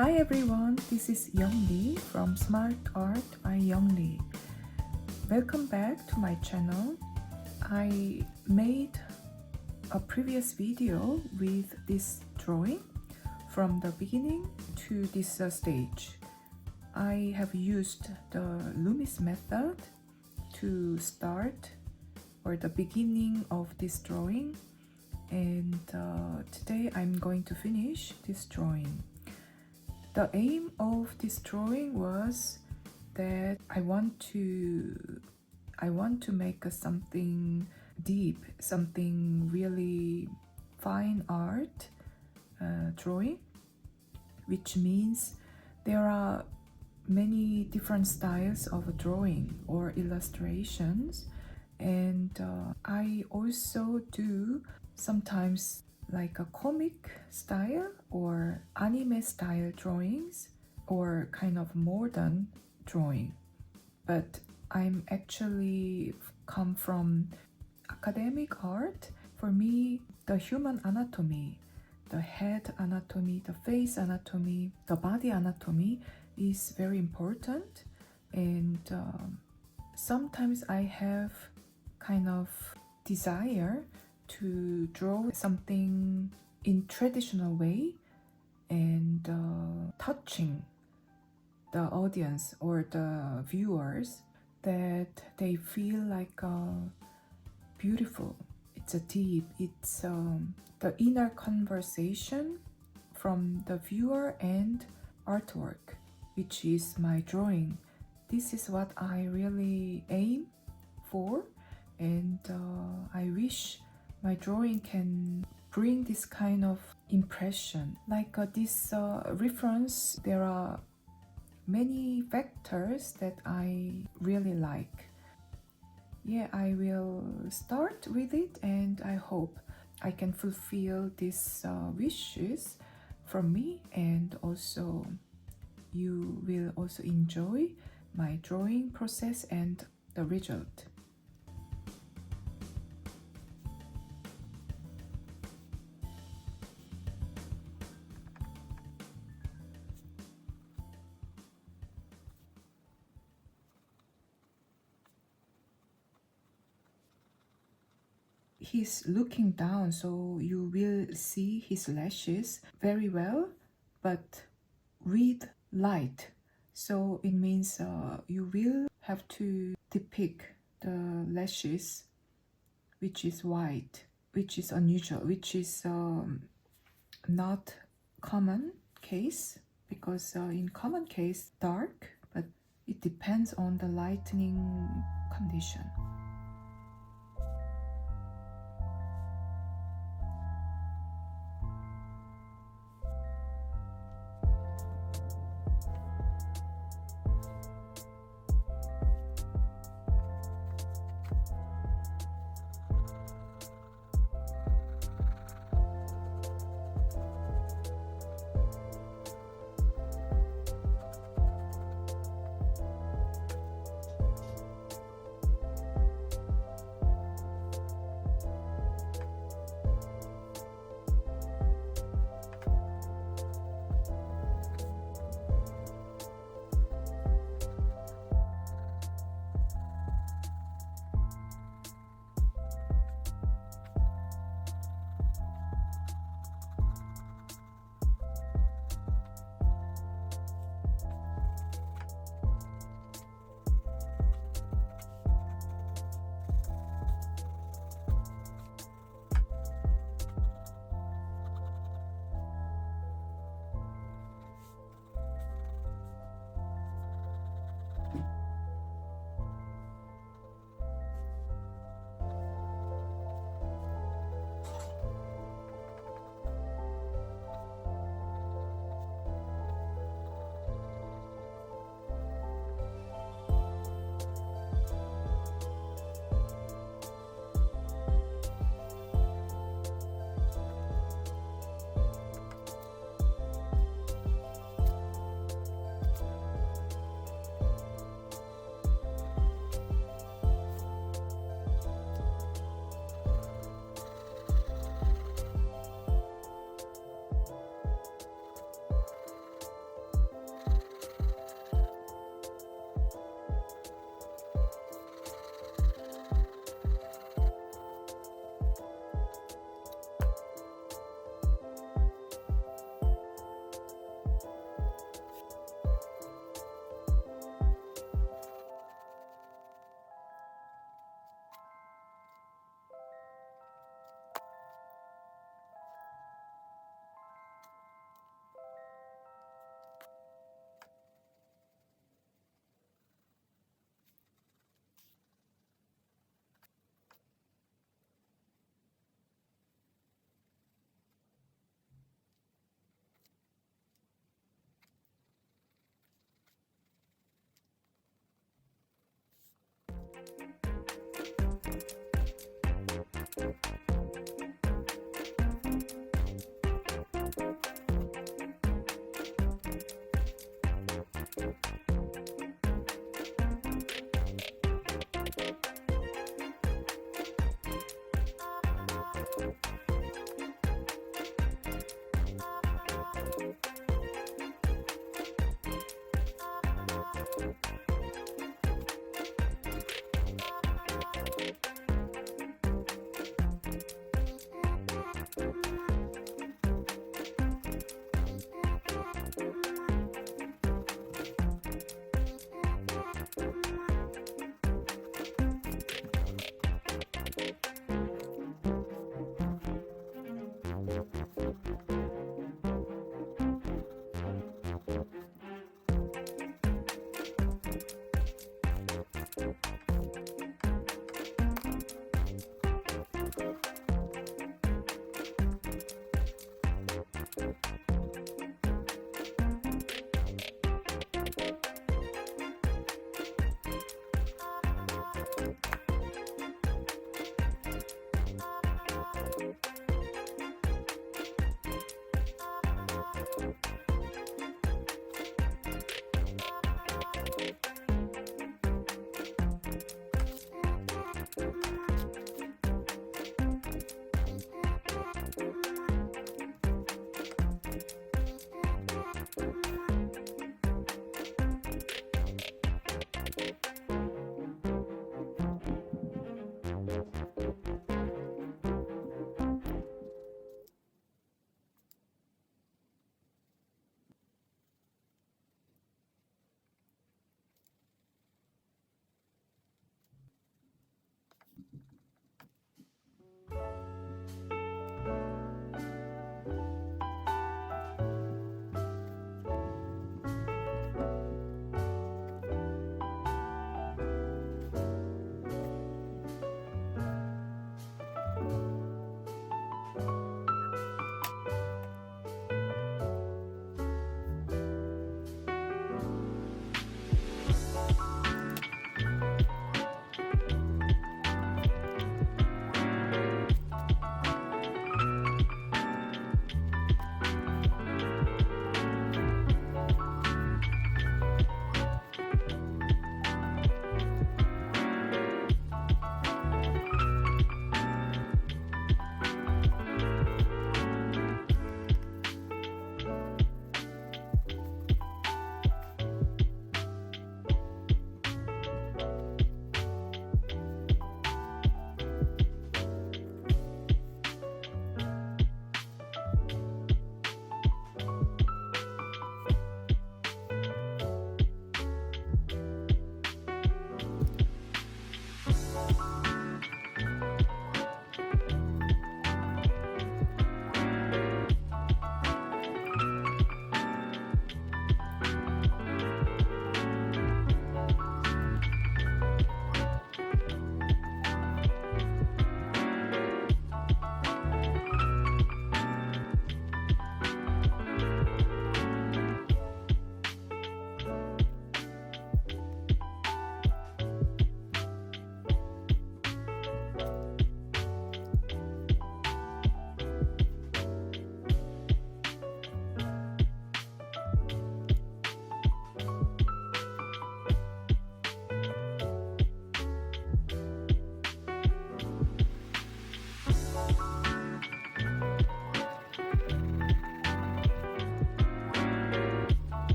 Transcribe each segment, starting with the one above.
Hi everyone, this is Younglee from Smart Art by Younglee. Welcome back to my channel. I made a previous video with this drawing from the beginning to this stage. I have used the Loomis method to start or the beginning of this drawing, and today I'm going to finish this drawing. The aim of this drawing was that I want to make something deep, something really fine art drawing, which means there are many different styles of drawing or illustrations, and I also do sometimes like a comic style or anime style drawings or kind of modern drawing. But I'm actually come from academic art. For me, the human anatomy, the head anatomy, the face anatomy, the body anatomy is very important, and sometimes I have kind of desire to draw something in traditional way and touching the audience or the viewers, that they feel like beautiful. It's a deep, it's the inner conversation from the viewer and artwork, which is my drawing. This is what I really aim for, and I wish my drawing can bring this kind of impression. Like this reference, there are many factors that I really like. Yeah, I will start with it, and I hope I can fulfill these wishes from me, and also you will also enjoy my drawing process and the result. He's looking down, so you will see his lashes very well, but with light. So it means you will have to depict the lashes, which is white, which is unusual, which is not common case, because in common case dark, but it depends on the lightning condition.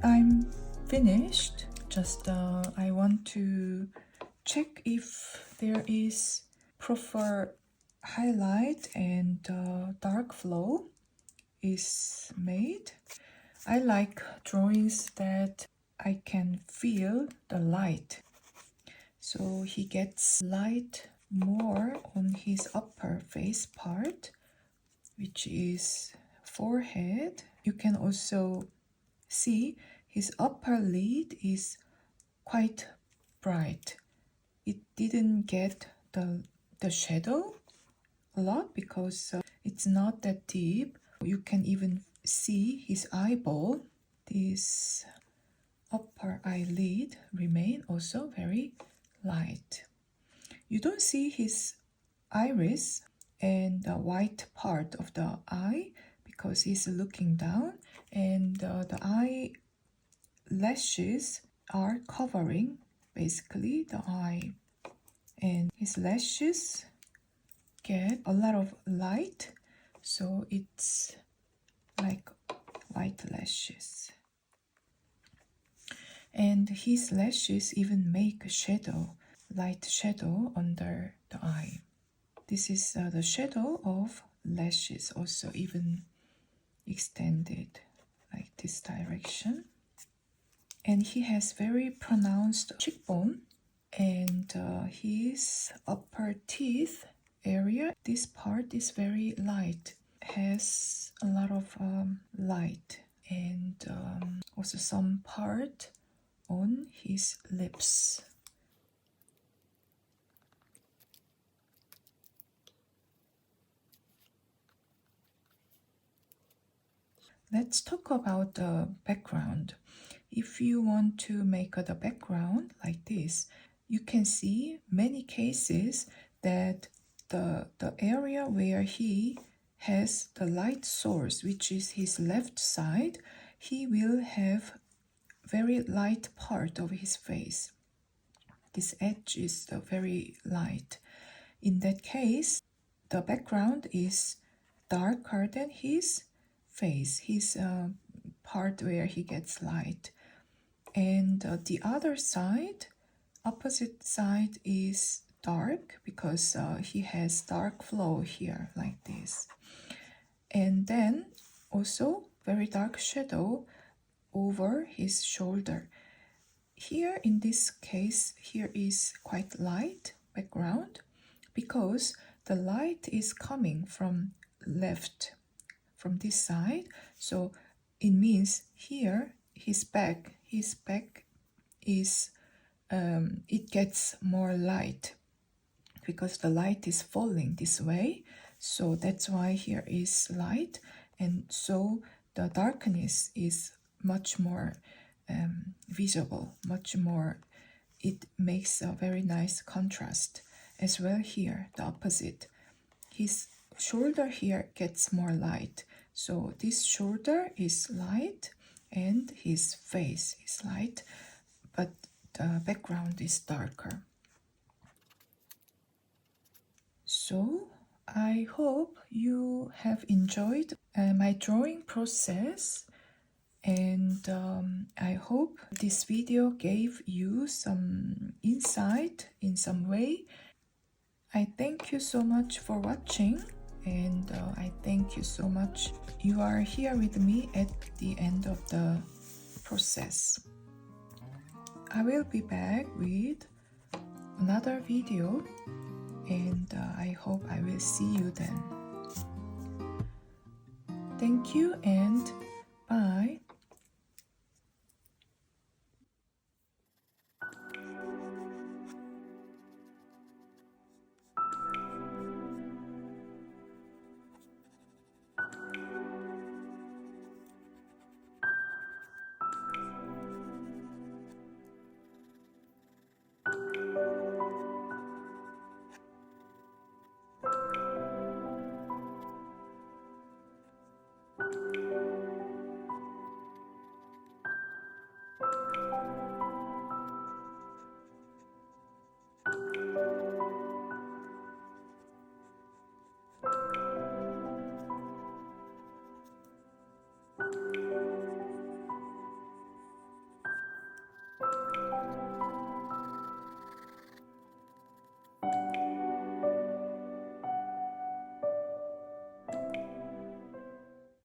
I'm finished. Just I want to check if there is proper highlight and dark flow is made. I like drawings that I can feel the light. So he gets light more on his upper face part, which is forehead. You can also see his upper lid is quite bright. It didn't get the shadow a lot because it's not that deep. You can even see his eyeball. This upper eyelid remain also very light. You don't see his iris and the white part of the eye because he's looking down, and the eyelashes are covering basically the eye, and his lashes get a lot of light, so it's like white lashes. And his lashes even make a shadow, light shadow under the eye. This is the shadow of lashes, also even extended like this direction. And he has very pronounced cheekbone, and his upper teeth area, this part is very light, has a lot of light, and also some part on his lips. Let's talk about the background. If you want to make the background like this, you can see many cases that the area where he has the light source, which is his left side, he will have very light part of his face. This edge is very light. In that case, the background is darker than his face, his part where he gets light. And the other side, opposite side, is dark because he has dark flow here like this. And then also very dark shadow over his shoulder. Here in this case, here is quite light background because the light is coming from left, from this side. So it means here his back is it gets more light because the light is falling this way. So that's why here is light, and so the darkness is much more visible, much more. It makes a very nice contrast as well. Here the opposite, his shoulder here gets more light, so this shoulder is light and his face is light, but the background is darker. So I hope you have enjoyed my drawing process, and I hope this video gave you some insight in some way. I thank you so much for watching, and I thank you so much you are here with me at the end of the process. I will be back with another video, and I hope I will see you then. Thank you and bye.